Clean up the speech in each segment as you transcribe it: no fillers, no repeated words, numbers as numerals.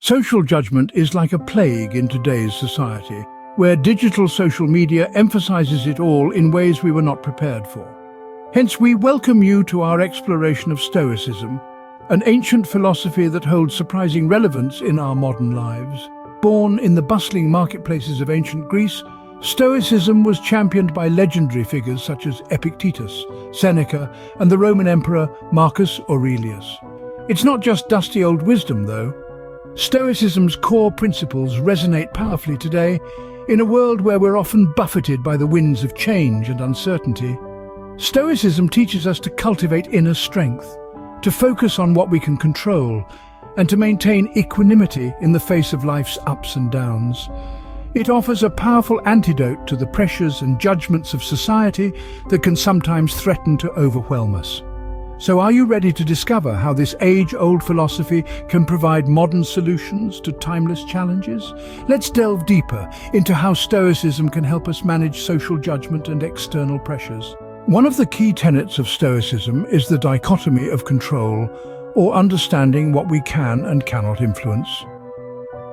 Social judgment is like a plague in today's society, where digital social media emphasizes it all in ways we were not prepared for. Hence, we welcome you to our exploration of Stoicism, an ancient philosophy that holds surprising relevance in our modern lives. Born in the bustling marketplaces of ancient Greece, Stoicism was championed by legendary figures such as Epictetus, Seneca, and the Roman Emperor Marcus Aurelius. It's not just dusty old wisdom, though. Stoicism's core principles resonate powerfully today, in a world where we're often buffeted by the winds of change and uncertainty. Stoicism teaches us to cultivate inner strength, to focus on what we can control, and to maintain equanimity in the face of life's ups and downs. It offers a powerful antidote to the pressures and judgments of society that can sometimes threaten to overwhelm us. So are you ready to discover how this age-old philosophy can provide modern solutions to timeless challenges? Let's delve deeper into how Stoicism can help us manage social judgment and external pressures. One of the key tenets of Stoicism is the dichotomy of control, or understanding what we can and cannot influence.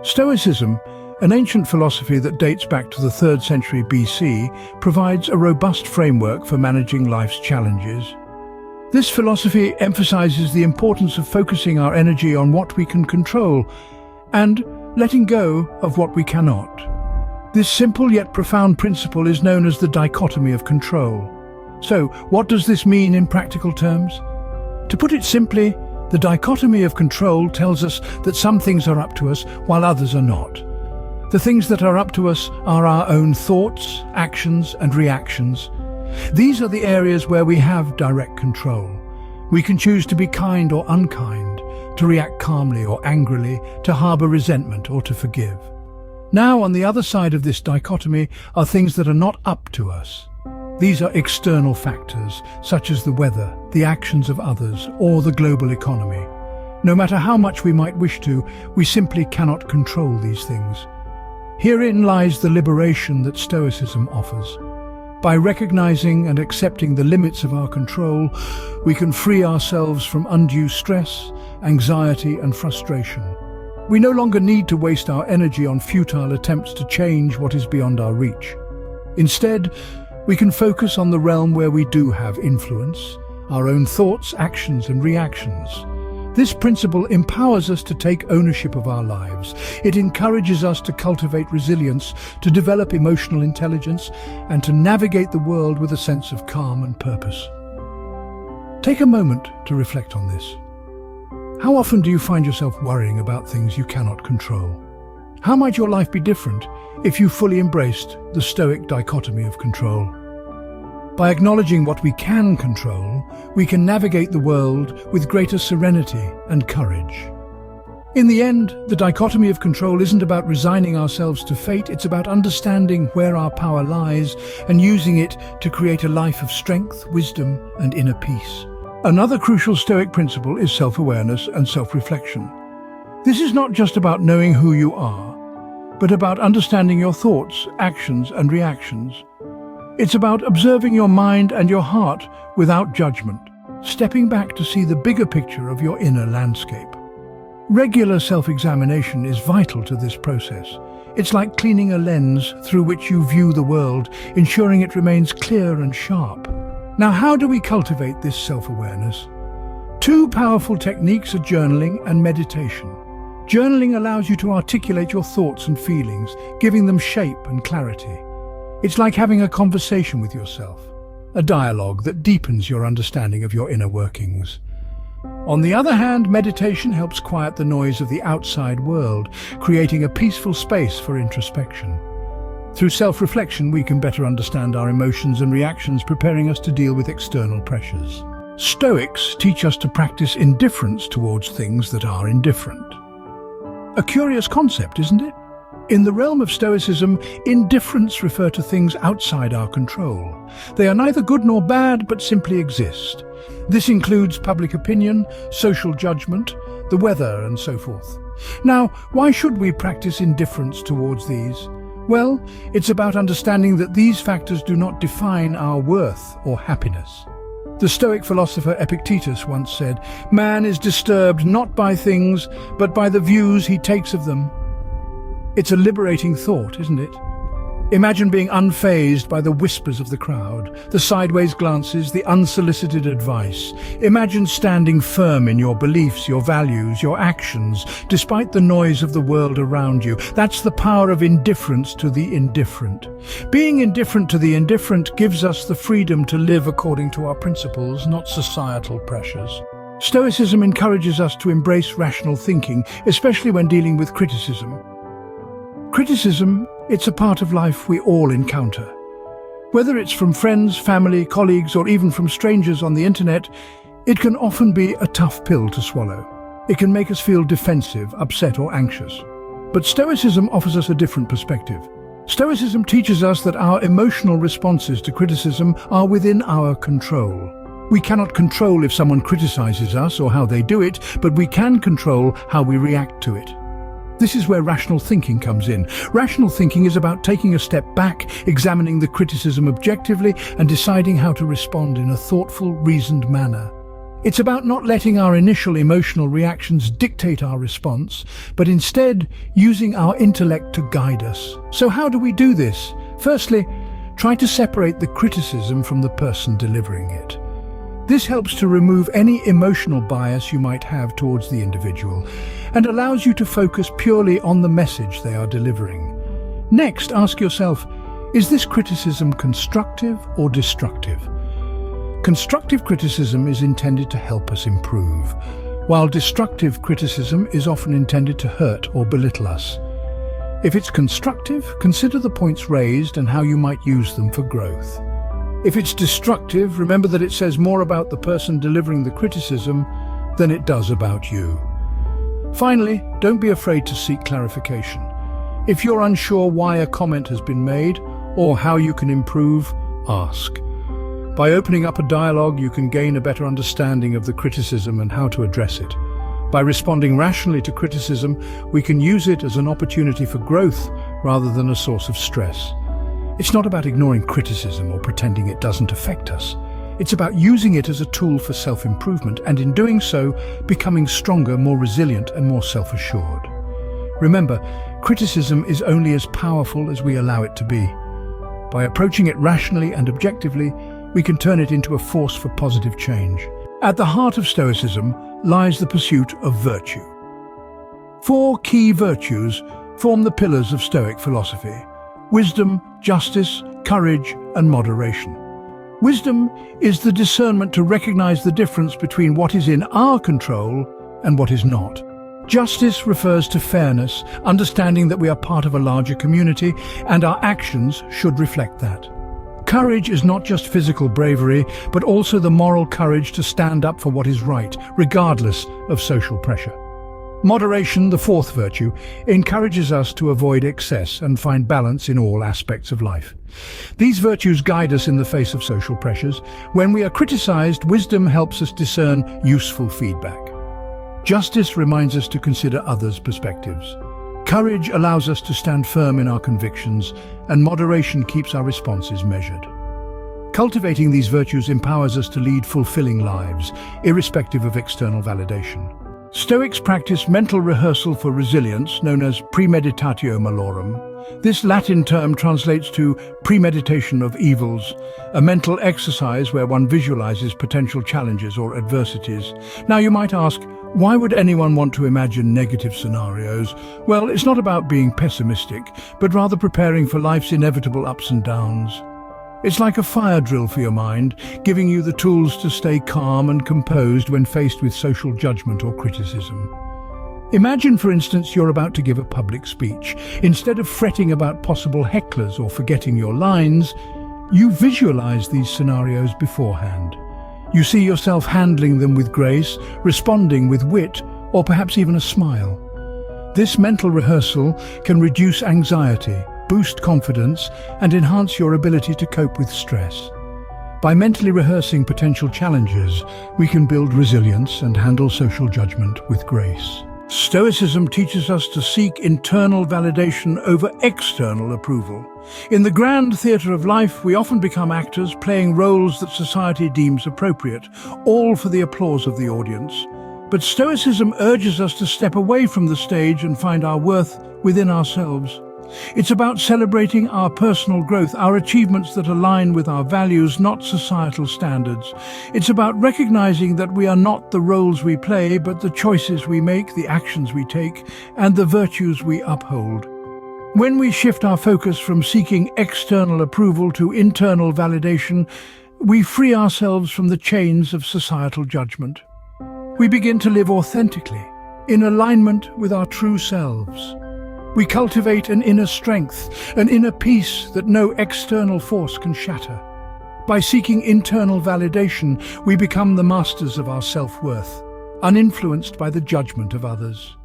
Stoicism, an ancient philosophy that dates back to the 3rd century BC, provides a robust framework for managing life's challenges. This philosophy emphasizes the importance of focusing our energy on what we can control and letting go of what we cannot. This simple yet profound principle is known as the dichotomy of control. So, what does this mean in practical terms? To put it simply, the dichotomy of control tells us that some things are up to us while others are not. The things that are up to us are our own thoughts, actions, and reactions. These are the areas where we have direct control. We can choose to be kind or unkind, to react calmly or angrily, to harbor resentment or to forgive. Now, on the other side of this dichotomy are things that are not up to us. These are external factors, such as the weather, the actions of others, or the global economy. No matter how much we might wish to, we simply cannot control these things. Herein lies the liberation that Stoicism offers. By recognizing and accepting the limits of our control, we can free ourselves from undue stress, anxiety, and frustration. We no longer need to waste our energy on futile attempts to change what is beyond our reach. Instead, we can focus on the realm where we do have influence, our own thoughts, actions, and reactions. This principle empowers us to take ownership of our lives. It encourages us to cultivate resilience, to develop emotional intelligence, and to navigate the world with a sense of calm and purpose. Take a moment to reflect on this. How often do you find yourself worrying about things you cannot control? How might your life be different if you fully embraced the Stoic dichotomy of control? By acknowledging what we can control, we can navigate the world with greater serenity and courage. In the end, the dichotomy of control isn't about resigning ourselves to fate, it's about understanding where our power lies and using it to create a life of strength, wisdom, and inner peace. Another crucial Stoic principle is self-awareness and self-reflection. This is not just about knowing who you are, but about understanding your thoughts, actions, and reactions. It's about observing your mind and your heart without judgment, stepping back to see the bigger picture of your inner landscape. Regular self-examination is vital to this process. It's like cleaning a lens through which you view the world, ensuring it remains clear and sharp. Now, how do we cultivate this self-awareness? Two powerful techniques are journaling and meditation. Journaling allows you to articulate your thoughts and feelings, giving them shape and clarity. It's like having a conversation with yourself, a dialogue that deepens your understanding of your inner workings. On the other hand, meditation helps quiet the noise of the outside world, creating a peaceful space for introspection. Through self-reflection, we can better understand our emotions and reactions, preparing us to deal with external pressures. Stoics teach us to practice indifference towards things that are indifferent. A curious concept, isn't it? In the realm of Stoicism, indifference refers to things outside our control. They are neither good nor bad, but simply exist. This includes public opinion, social judgment, the weather, and so forth. Now, why should we practice indifference towards these? Well, it's about understanding that these factors do not define our worth or happiness. The Stoic philosopher Epictetus once said, "Man is disturbed not by things, but by the views he takes of them." It's a liberating thought, isn't it? Imagine being unfazed by the whispers of the crowd, the sideways glances, the unsolicited advice. Imagine standing firm in your beliefs, your values, your actions, despite the noise of the world around you. That's the power of indifference to the indifferent. Being indifferent to the indifferent gives us the freedom to live according to our principles, not societal pressures. Stoicism encourages us to embrace rational thinking, especially when dealing with criticism. Criticism, it's a part of life we all encounter. Whether it's from friends, family, colleagues, or even from strangers on the internet, it can often be a tough pill to swallow. It can make us feel defensive, upset, or anxious. But Stoicism offers us a different perspective. Stoicism teaches us that our emotional responses to criticism are within our control. We cannot control if someone criticizes us or how they do it, but we can control how we react to it. This is where rational thinking comes in. Rational thinking is about taking a step back, examining the criticism objectively, and deciding how to respond in a thoughtful, reasoned manner. It's about not letting our initial emotional reactions dictate our response, but instead using our intellect to guide us. So how do we do this? Firstly, try to separate the criticism from the person delivering it. This helps to remove any emotional bias you might have towards the individual and allows you to focus purely on the message they are delivering. Next, ask yourself, is this criticism constructive or destructive? Constructive criticism is intended to help us improve, while destructive criticism is often intended to hurt or belittle us. If it's constructive, consider the points raised and how you might use them for growth. If it's destructive, remember that it says more about the person delivering the criticism than it does about you. Finally, don't be afraid to seek clarification. If you're unsure why a comment has been made or how you can improve, ask. By opening up a dialogue, you can gain a better understanding of the criticism and how to address it. By responding rationally to criticism, we can use it as an opportunity for growth rather than a source of stress. It's not about ignoring criticism or pretending it doesn't affect us. It's about using it as a tool for self-improvement and in doing so, becoming stronger, more resilient and more self-assured. Remember, criticism is only as powerful as we allow it to be. By approaching it rationally and objectively, we can turn it into a force for positive change. At the heart of Stoicism lies the pursuit of virtue. 4 key virtues form the pillars of Stoic philosophy: wisdom, justice, courage, and moderation. Wisdom is the discernment to recognize the difference between what is in our control and what is not. Justice refers to fairness, understanding that we are part of a larger community and our actions should reflect that. Courage is not just physical bravery, but also the moral courage to stand up for what is right, regardless of social pressure. Moderation, the 4th virtue, encourages us to avoid excess and find balance in all aspects of life. These virtues guide us in the face of social pressures. When we are criticized, wisdom helps us discern useful feedback. Justice reminds us to consider others' perspectives. Courage allows us to stand firm in our convictions, and moderation keeps our responses measured. Cultivating these virtues empowers us to lead fulfilling lives, irrespective of external validation. Stoics practice mental rehearsal for resilience, known as premeditatio malorum. This Latin term translates to premeditation of evils, a mental exercise where one visualizes potential challenges or adversities. Now you might ask, why would anyone want to imagine negative scenarios? Well, it's not about being pessimistic, but rather preparing for life's inevitable ups and downs. It's like a fire drill for your mind, giving you the tools to stay calm and composed when faced with social judgment or criticism. Imagine, for instance, you're about to give a public speech. Instead of fretting about possible hecklers or forgetting your lines, you visualize these scenarios beforehand. You see yourself handling them with grace, responding with wit, or perhaps even a smile. This mental rehearsal can reduce anxiety, boost confidence, and enhance your ability to cope with stress. By mentally rehearsing potential challenges, we can build resilience and handle social judgment with grace. Stoicism teaches us to seek internal validation over external approval. In the grand theatre of life, we often become actors playing roles that society deems appropriate, all for the applause of the audience. But Stoicism urges us to step away from the stage and find our worth within ourselves. It's about celebrating our personal growth, our achievements that align with our values, not societal standards. It's about recognizing that we are not the roles we play, but the choices we make, the actions we take, and the virtues we uphold. When we shift our focus from seeking external approval to internal validation, we free ourselves from the chains of societal judgment. We begin to live authentically, in alignment with our true selves. We cultivate an inner strength, an inner peace that no external force can shatter. By seeking internal validation, we become the masters of our self-worth, uninfluenced by the judgment of others.